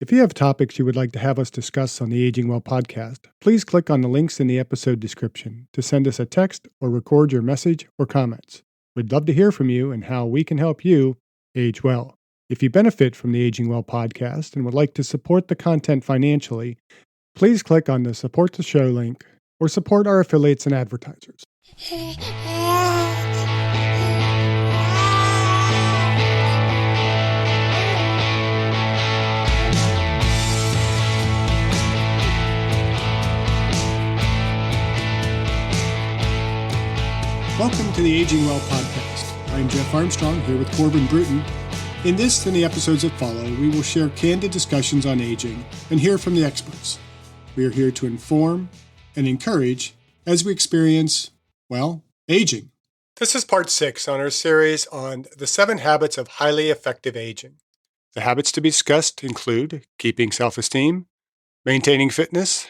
If you have topics you would like to have us discuss on the Aging Well podcast, please click on the links in the episode description to send us a text or record your message or comments. We'd love to hear from you and how we can help you age well. If you benefit from the Aging Well podcast and would like to support the content financially, please click on the Support the Show link or support our affiliates and advertisers. Welcome to the Aging Well podcast. I'm Jeff Armstrong here with Corbin Bruton. In this and the episodes that follow, we will share candid discussions on aging and hear from the experts. We are here to inform and encourage as we experience, aging. This is part 6 on our series on the 7 habits of highly effective aging. The habits to be discussed include keeping self-esteem, maintaining fitness,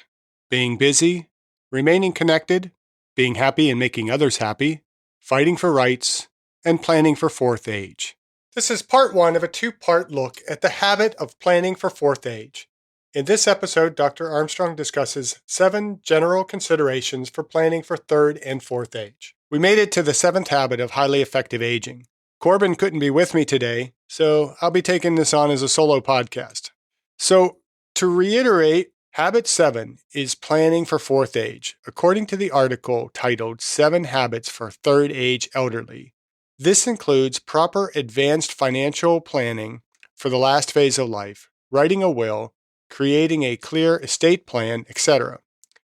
being busy, remaining connected, being happy and making others happy, fighting for rights, and planning for fourth age. This is part 1 of a 2-part look at the habit of planning for fourth age. In this episode, Dr. Armstrong discusses 7 general considerations for planning for third and fourth age. We made it to the 7th habit of highly effective aging. Corbin couldn't be with me today, so I'll be taking this on as a solo podcast. So, to reiterate, Habit 7 is planning for fourth age, according to the article titled 7 Habits for Third Age Elderly. This includes proper advanced financial planning for the last phase of life, writing a will, creating a clear estate plan, etc.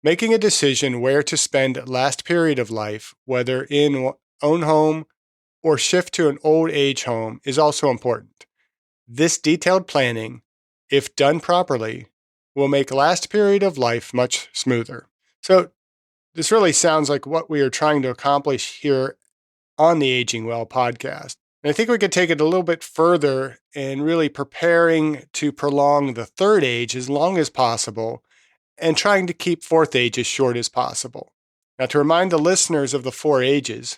Making a decision where to spend last period of life, whether in own home or shift to an old age home, is also important. This detailed planning, if done properly, will make last period of life much smoother. So this really sounds like what we are trying to accomplish here on the Aging Well podcast. And I think we could take it a little bit further and really preparing to prolong the third age as long as possible and trying to keep fourth age as short as possible. Now, to remind the listeners of the 4 ages,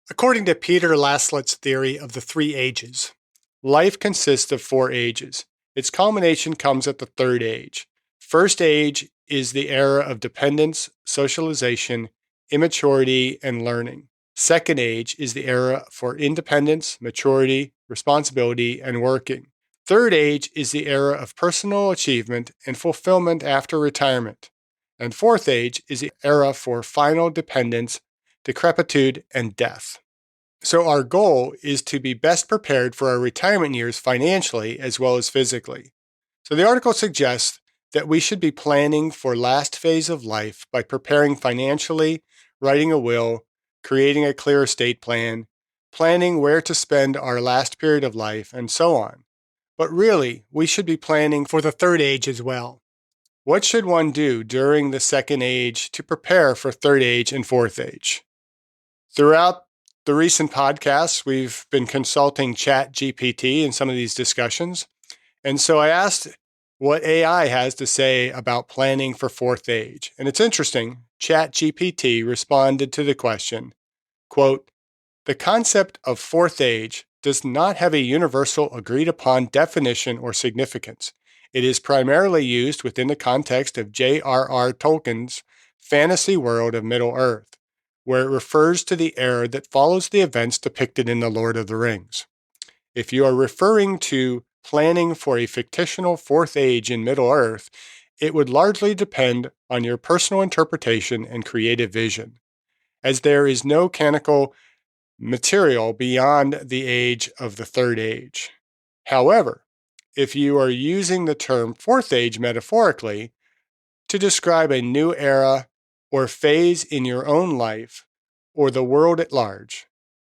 according to Peter Laslet's theory of the 3 ages, life consists of 4 ages. Its culmination comes at the third age. First age is the era of dependence, socialization, immaturity, and learning. Second age is the era for independence, maturity, responsibility, and working. Third age is the era of personal achievement and fulfillment after retirement. And fourth age is the era for final dependence, decrepitude, and death. So our goal is to be best prepared for our retirement years financially as well as physically. So the article suggests that we should be planning for last phase of life by preparing financially, writing a will, creating a clear estate plan, planning where to spend our last period of life, and so on. But really, we should be planning for the third age as well. What should one do during the second age to prepare for third age and fourth age? Throughout the recent podcasts, we've been consulting ChatGPT in some of these discussions. And so I asked what AI has to say about planning for fourth age. And it's interesting, ChatGPT responded to the question, quote, "The concept of fourth age does not have a universal agreed upon definition or significance. It is primarily used within the context of J.R.R. Tolkien's fantasy world of Middle-earth, where it refers to the era that follows the events depicted in The Lord of the Rings. If you are referring to planning for a fictional fourth age in Middle-earth, it would largely depend on your personal interpretation and creative vision, as there is no canonical material beyond the age of the third age. However, if you are using the term fourth age metaphorically to describe a new era or phase in your own life or the world at large,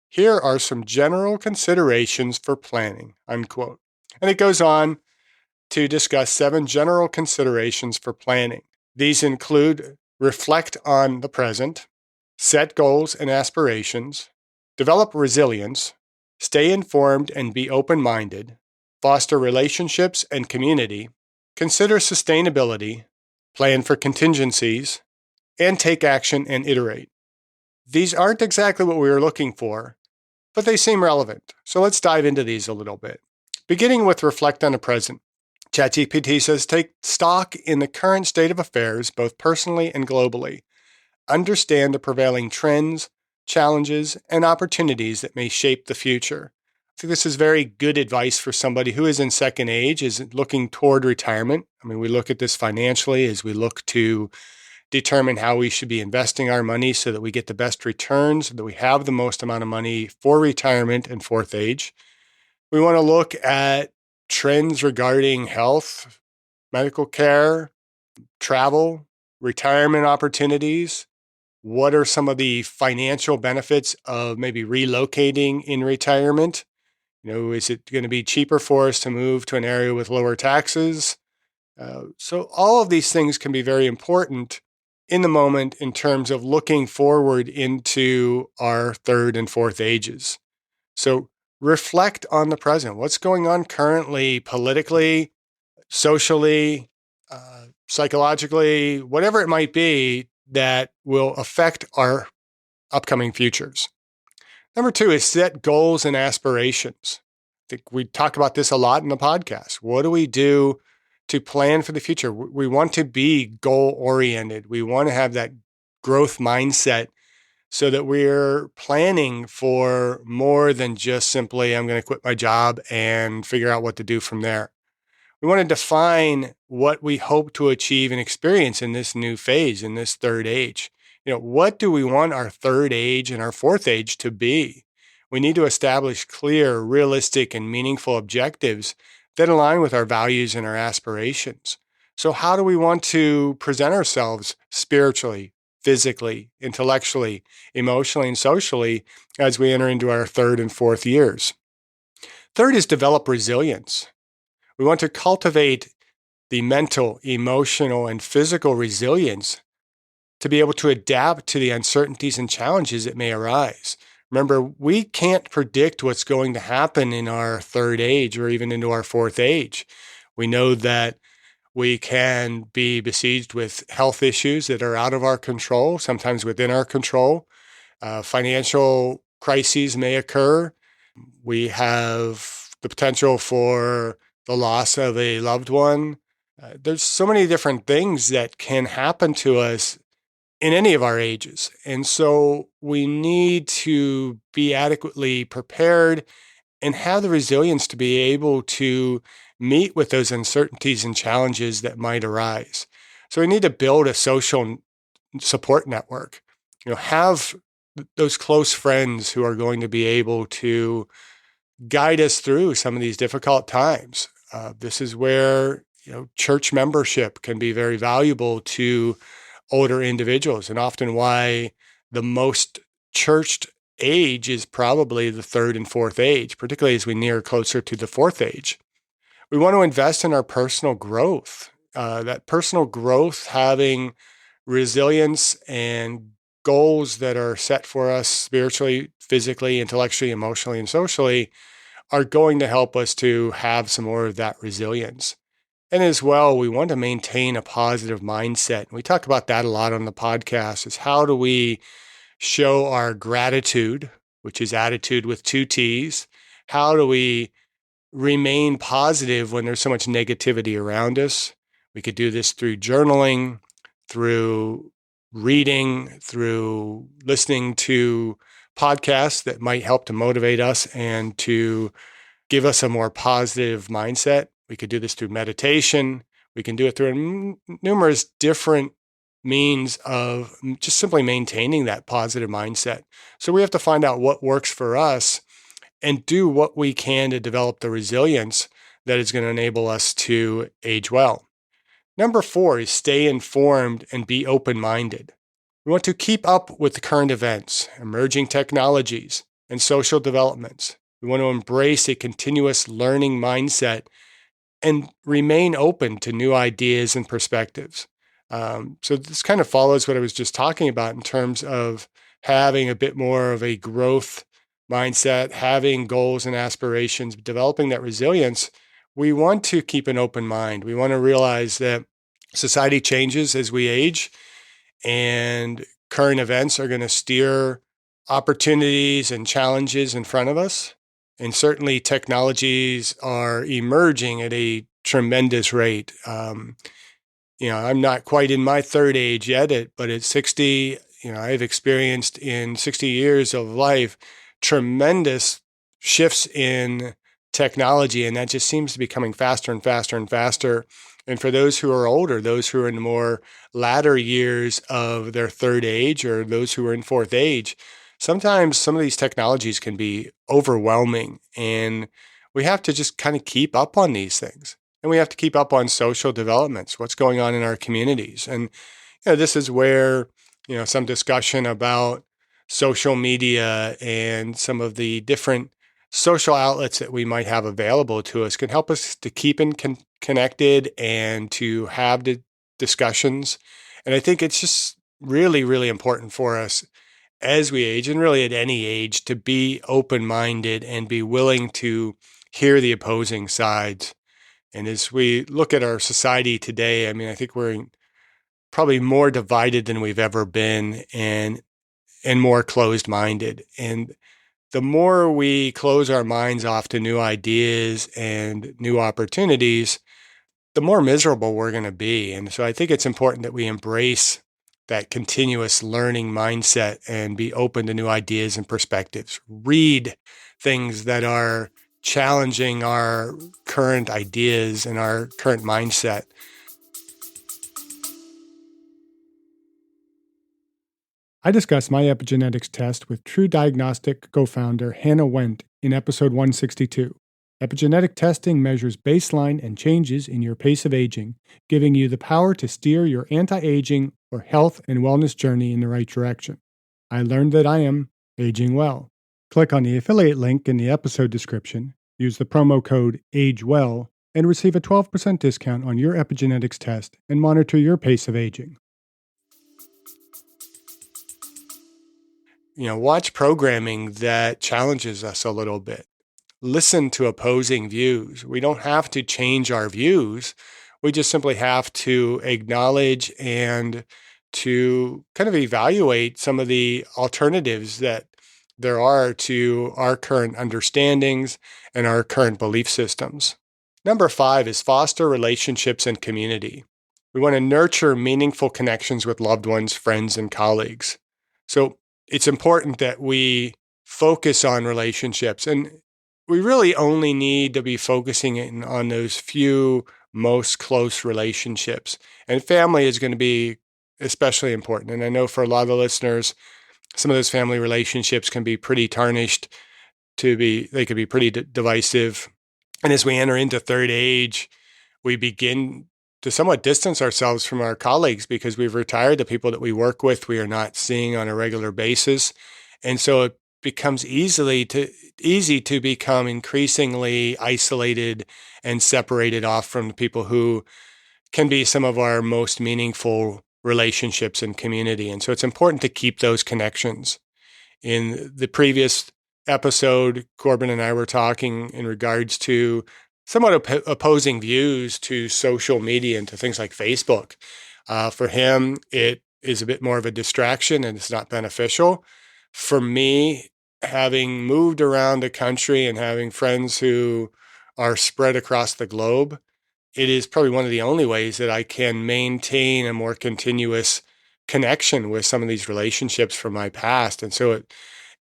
here are some general considerations for planning," unquote. And it goes on to discuss 7 general considerations for planning. These include reflect on the present, set goals and aspirations, develop resilience, stay informed and be open-minded, foster relationships and community, consider sustainability, plan for contingencies, and take action and iterate. These aren't exactly what we were looking for, but they seem relevant. So let's dive into these a little bit. Beginning with reflect on the present. ChatGPT says, take stock in the current state of affairs, both personally and globally. Understand the prevailing trends, challenges, and opportunities that may shape the future. I think this is very good advice for somebody who is in second age, is looking toward retirement. I mean, we look at this financially as we look to determine how we should be investing our money so that we get the best returns, so that we have the most amount of money for retirement and fourth age. We want to look at trends regarding health, medical care, travel, retirement opportunities. What are some of the financial benefits of maybe relocating in retirement? Is it going to be cheaper for us to move to an area with lower taxes? So all of these things can be very important in the moment in terms of looking forward into our third and fourth ages. So reflect on the present. What's going on currently, politically, socially, psychologically, whatever it might be that will affect our upcoming futures. Number 2 is set goals and aspirations. I think we talk about this a lot in the podcast. What do we do to plan for the future? We want to be goal-oriented. We want to have that growth mindset so that we're planning for more than just simply, I'm going to quit my job and figure out what to do from there. We want to define what we hope to achieve and experience in this new phase, in this third age. What do we want our third age and our fourth age to be? We need to establish clear, realistic, and meaningful objectives that align with our values and our aspirations. So how do we want to present ourselves spiritually, physically, intellectually, emotionally, and socially as we enter into our third and fourth years? Third is develop resilience. We want to cultivate the mental, emotional, and physical resilience to be able to adapt to the uncertainties and challenges that may arise. Remember, we can't predict what's going to happen in our third age or even into our fourth age. We know that we can be besieged with health issues that are out of our control, sometimes within our control. Financial crises may occur. We have the potential for the loss of a loved one. There's so many different things that can happen to us in any of our ages. And so we need to be adequately prepared and have the resilience to be able to meet with those uncertainties and challenges that might arise. So we need to build a social support network. Have those close friends who are going to be able to guide us through some of these difficult times. This is where church membership can be very valuable to older individuals, and often why the most churched age is probably the third and fourth age, particularly as we near closer to the fourth age. We want to invest in our personal growth. That personal growth, having resilience and goals that are set for us spiritually, physically, intellectually, emotionally, and socially, are going to help us to have some more of that resilience. And as well, we want to maintain a positive mindset. We talk about that a lot on the podcast, is how do we show our gratitude, which is attitude with 2 T's? How do we remain positive when there's so much negativity around us? We could do this through journaling, through reading, through listening to podcasts that might help to motivate us and to give us a more positive mindset. We could do this through meditation. We can do it through numerous different means of just simply maintaining that positive mindset. So we have to find out what works for us and do what we can to develop the resilience that is going to enable us to age well. Number 4 is stay informed and be open-minded. We want to keep up with the current events, emerging technologies, and social developments. We want to embrace a continuous learning mindset and remain open to new ideas and perspectives. So this kind of follows what I was just talking about in terms of having a bit more of a growth mindset, having goals and aspirations, developing that resilience. We want to keep an open mind. We want to realize that society changes as we age, and current events are going to steer opportunities and challenges in front of us. And certainly technologies are emerging at a tremendous rate. I'm not quite in my third age yet, but at 60, I've experienced in 60 years of life tremendous shifts in technology, and that just seems to be coming faster and faster and faster. And for those who are older, those who are in the more latter years of their third age, or those who are in fourth age, sometimes some of these technologies can be overwhelming, and we have to just kind of keep up on these things. And we have to keep up on social developments, what's going on in our communities. And this is where some discussion about social media and some of the different social outlets that we might have available to us can help us to keep connected and to have the discussions. And I think it's just really, really important for us as we age, and really at any age, to be open-minded and be willing to hear the opposing sides. And as we look at our society today, I think we're probably more divided than we've ever been, and more closed-minded. And the more we close our minds off to new ideas and new opportunities, the more miserable we're going to be. And so I think it's important that we embrace that continuous learning mindset and be open to new ideas and perspectives. Read things that are challenging our current ideas and our current mindset. I discussed my epigenetics test with True Diagnostic co-founder Hannah Wendt in episode 162. Epigenetic testing measures baseline and changes in your pace of aging, giving you the power to steer your anti-aging or health and wellness journey in the right direction. I learned that I am aging well. Click on the affiliate link in the episode description, use the promo code AGEWELL, and receive a 12% discount on your epigenetics test and monitor your pace of aging. Watch programming that challenges us a little bit. Listen to opposing views. We don't have to change our views. We just simply have to acknowledge and to kind of evaluate some of the alternatives that there are to our current understandings and our current belief systems. Number 5 is foster relationships and community. We want to nurture meaningful connections with loved ones, friends, and colleagues. So it's important that we focus on relationships, and we really only need to be focusing on those few most close relationships. And family is going to be especially important. And I know for a lot of the listeners, some of those family relationships can be pretty tarnished, they could be pretty divisive. And as we enter into third age, we begin to somewhat distance ourselves from our colleagues because we've retired. The people that we work with, we are not seeing on a regular basis. And so it becomes easy to become increasingly isolated and separated off from the people who can be some of our most meaningful relationships in community. And so it's important to keep those connections. In the previous episode, Corbin and I were talking in regards to somewhat opposing views to social media and to things like Facebook. For him, it is a bit more of a distraction and it's not beneficial. For me, having moved around the country and having friends who are spread across the globe, it is probably one of the only ways that I can maintain a more continuous connection with some of these relationships from my past. And so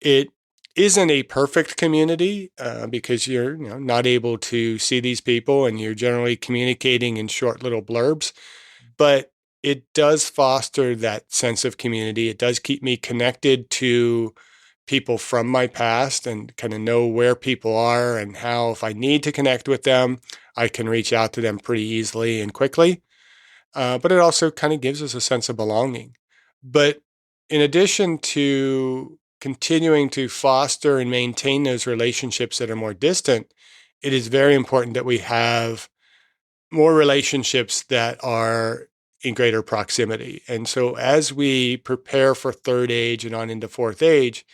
it isn't a perfect community because you're not able to see these people and you're generally communicating in short little blurbs, but it does foster that sense of community. It does keep me connected to people from my past and kind of know where people are and how, if I need to connect with them, I can reach out to them pretty easily and quickly. But it also kind of gives us a sense of belonging. But in addition to continuing to foster and maintain those relationships that are more distant, it is very important that we have more relationships that are in greater proximity. And so as we prepare for third age and on into fourth age,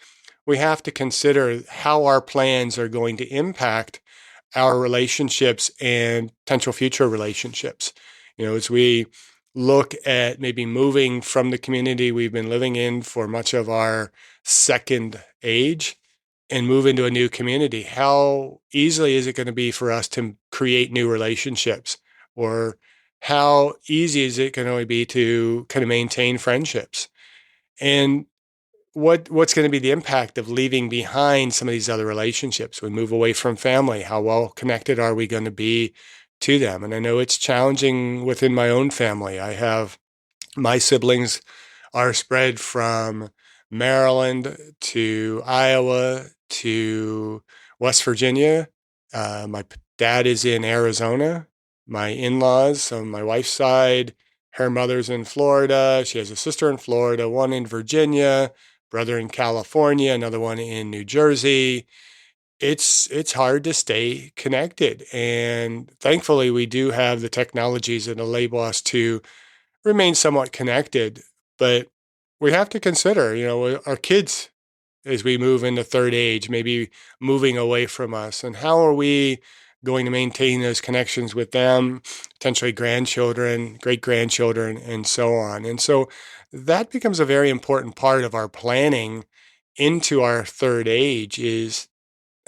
we have to consider how our plans are going to impact our relationships and potential future relationships. As we look at maybe moving from the community we've been living in for much of our second age and move into a new community, how easily is it going to be for us to create new relationships? Or how easy is it going to be to kind of maintain friendships? And what's going to be the impact of leaving behind some of these other relationships? We move away from family. How well connected are we going to be to them? And I know it's challenging within my own family. I have my siblings are spread from Maryland to Iowa to West Virginia. My dad is in Arizona. My in-laws on my wife's side, her mother's in Florida. She has a sister in Florida, one in Virginia, brother in California, another one in New Jersey. It's hard to stay connected. And thankfully, we do have the technologies that enable us to remain somewhat connected. But we have to consider, our kids as we move into third age, maybe moving away from us, and how are we going to maintain those connections with them, potentially grandchildren, great grandchildren, and so on. And so that becomes a very important part of our planning into our third age is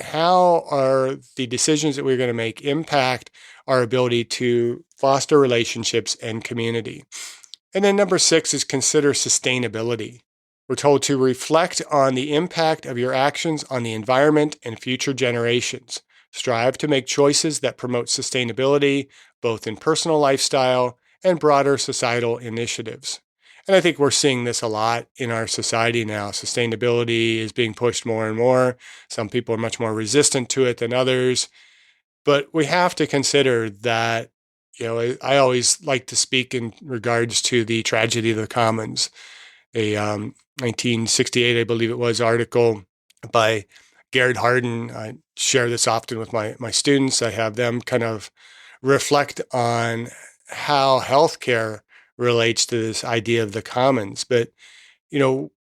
how are the decisions that we're going to make impact our ability to foster relationships and community. And then number 6 is consider sustainability. We're told to reflect on the impact of your actions on the environment and future generations. Strive to make choices that promote sustainability, both in personal lifestyle and broader societal initiatives. And I think we're seeing this a lot in our society now. Sustainability is being pushed more and more. Some people are much more resistant to it than others. But we have to consider that, I always like to speak in regards to the tragedy of the commons. A 1968, I believe it was, article by Garrett Hardin. I share this often with my students. I have them kind of reflect on how healthcare relates to this idea of the commons. But,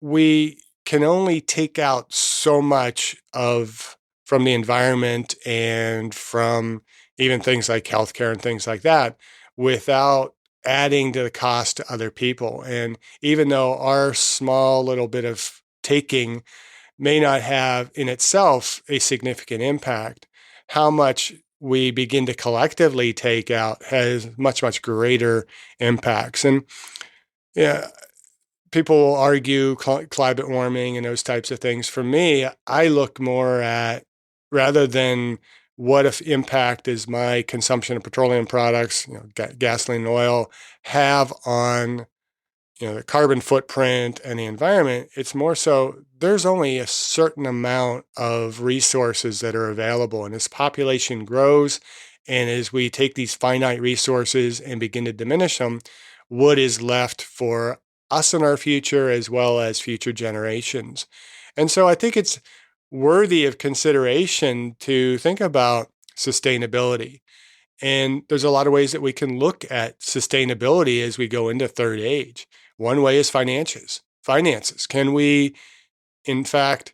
we can only take out so much from the environment and from even things like healthcare and things like that without adding to the cost to other people. And even though our small little bit of taking may not have in itself a significant impact, how much we begin to collectively take out has much, much greater impacts. And yeah, people argue climate warming and those types of things. For me, I look more at, rather than what if impact is my consumption of petroleum products, gasoline and oil, have on the carbon footprint and the environment, it's more so there's only a certain amount of resources that are available. And as population grows, and as we take these finite resources and begin to diminish them, what is left for us in our future as well as future generations? And so I think it's worthy of consideration to think about sustainability. And there's a lot of ways that we can look at sustainability as we go into third age. One way is finances. Can we, in fact,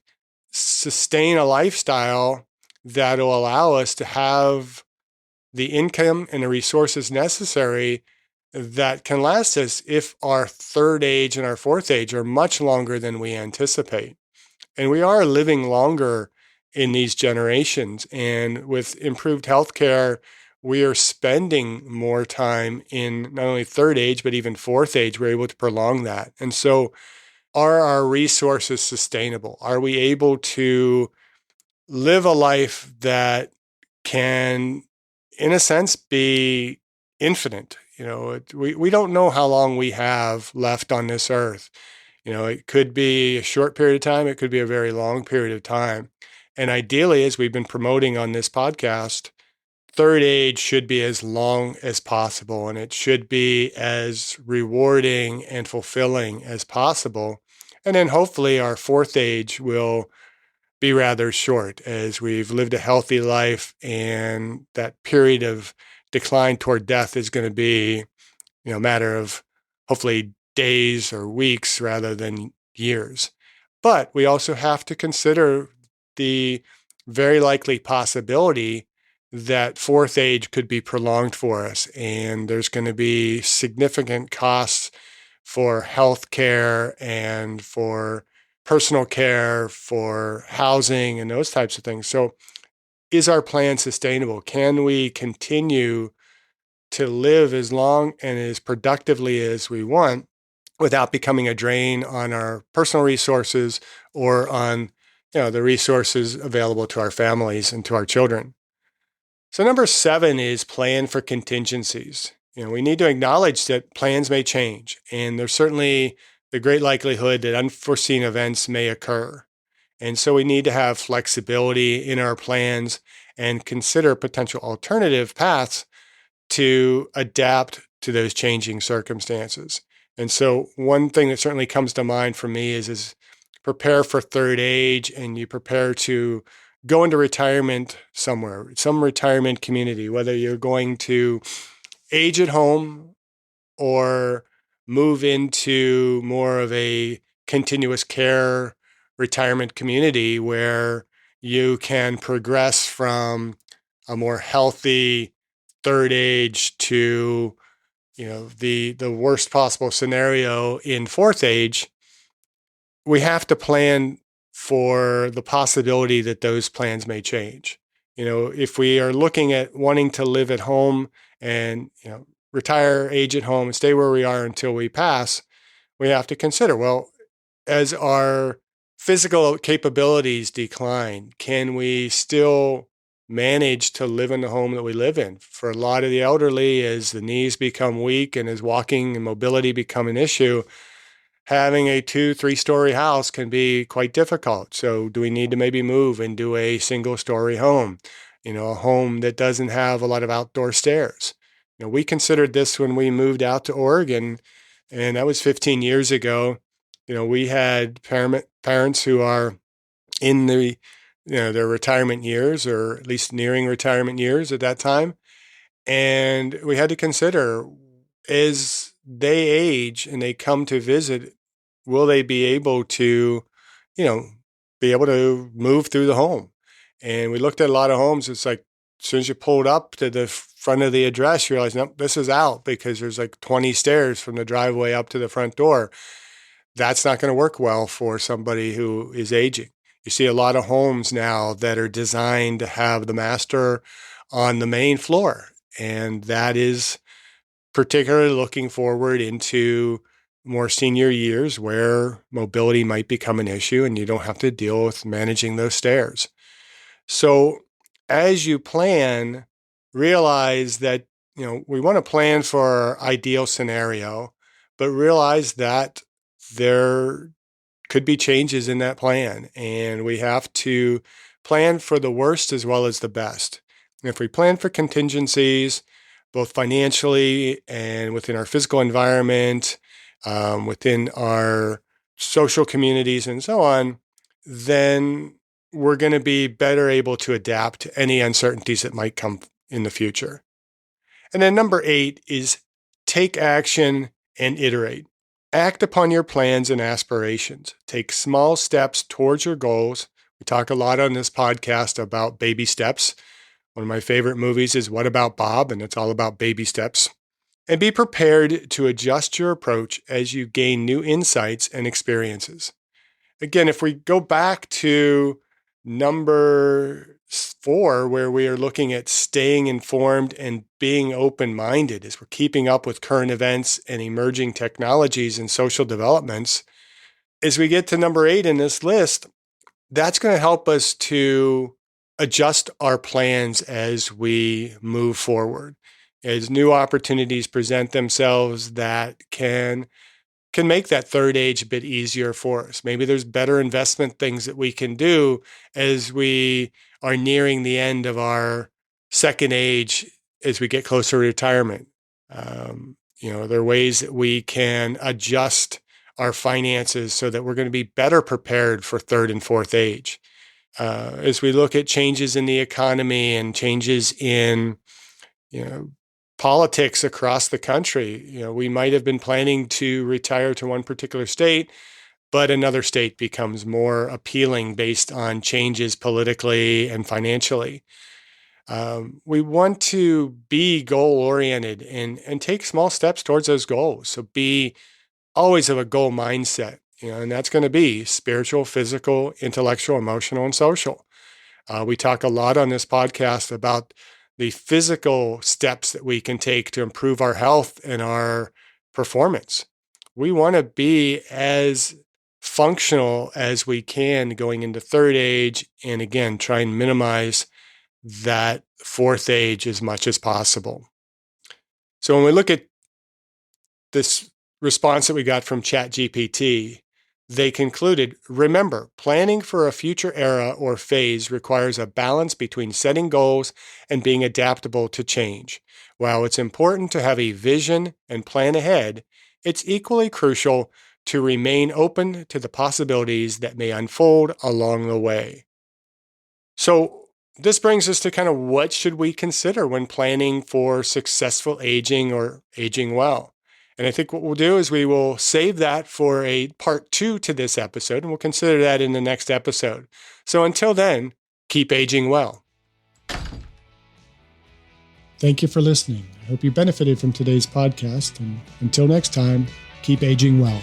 sustain a lifestyle that will allow us to have the income and the resources necessary that can last us if our third age and our fourth age are much longer than we anticipate? And we are living longer in these generations. And with improved healthcare, we are spending more time in not only third age, but even fourth age. We're able to prolong that. And so are our resources sustainable? Are we able to live a life that can, in a sense, be infinite? We don't know how long we have left on this earth. It could be a short period of time. It could be a very long period of time. And ideally, as we've been promoting on this podcast, third age should be as long as possible, and it should be as rewarding and fulfilling as possible. And then hopefully our fourth age will be rather short as we've lived a healthy life, and that period of decline toward death is going to be, a matter of hopefully days or weeks rather than years. But we also have to consider the very likely possibility that fourth age could be prolonged for us. And there's going to be significant costs for health care and for personal care, for housing, and those types of things. So is our plan sustainable? Can we continue to live as long and as productively as we want without becoming a drain on our personal resources or on the resources available to our families and to our children? So number 7 is plan for contingencies. We need to acknowledge that plans may change, and there's certainly the great likelihood that unforeseen events may occur. And so we need to have flexibility in our plans and consider potential alternative paths to adapt to those changing circumstances. And so one thing that certainly comes to mind for me is prepare for third age, and you prepare to go into retirement somewhere, some retirement community, whether you're going to age at home or move into more of a continuous care retirement community where you can progress from a more healthy third age to the worst possible scenario in fourth age. We have to plan for the possibility that those plans may change. If we are looking at wanting to live at home and retire, age at home, and stay where we are until we pass, we have to consider, well, as our physical capabilities decline, can we still manage to live in the home that we live in? For a lot of the elderly, as the knees become weak and as walking and mobility become an issue, having a 2-3-story house can be quite difficult. So do we need to maybe move into a single-story home, a home that doesn't have a lot of outdoor stairs? We considered this when we moved out to Oregon, and that was 15 years ago. We had parents who are in their retirement years, or at least nearing retirement years at that time. And we had to consider, as they age and they come to visit, will they be able to, move through the home? And we looked at a lot of homes. It's like, as soon as you pulled up to the front of the address, you realize, nope, this is out, because there's like 20 stairs from the driveway up to the front door. That's not going to work well for somebody who is aging. You see a lot of homes now that are designed to have the master on the main floor. And that is particularly looking forward into more senior years where mobility might become an issue and you don't have to deal with managing those stairs. So as you plan, realize that, we want to plan for our ideal scenario, but realize that there could be changes in that plan, and we have to plan for the worst as well as the best. And if we plan for contingencies, both financially and within our physical environment, within our social communities and so on, then we're going to be better able to adapt to any uncertainties that might come in the future. And then number 8 is take action and iterate. Act upon your plans and aspirations. Take small steps towards your goals. We talk a lot on this podcast about baby steps. One of my favorite movies is What About Bob? And it's all about baby steps. And be prepared to adjust your approach as you gain new insights and experiences. Again, if we go back to number 4, where we are looking at staying informed and being open-minded as we're keeping up with current events and emerging technologies and social developments, as we get to number 8 in this list, that's going to help us to adjust our plans as we move forward. As new opportunities present themselves that can make that third age a bit easier for us. Maybe there's better investment things that we can do as we are nearing the end of our second age as we get closer to retirement. There are ways that we can adjust our finances so that we're going to be better prepared for third and fourth age. As we look at changes in the economy and changes in, politics across the country, we might have been planning to retire to one particular state, but another state becomes more appealing based on changes politically and financially. We want to be goal-oriented and take small steps towards those goals. So be always of a goal mindset. and that's going to be spiritual, physical, intellectual, emotional, and social. We talk a lot on this podcast about the physical steps that we can take to improve our health and our performance. We want to be as functional as we can going into third age, and again, try and minimize that fourth age as much as possible. So when we look at this response that we got from ChatGPT, they concluded, remember, planning for a future era or phase requires a balance between setting goals and being adaptable to change. While it's important to have a vision and plan ahead, it's equally crucial to remain open to the possibilities that may unfold along the way. So this brings us to kind of what should we consider when planning for successful aging or aging well. And I think what we'll do is we will save that for a part 2 to this episode, and we'll consider that in the next episode. So until then, keep aging well. Thank you for listening. I hope you benefited from today's podcast, and until next time, keep aging well.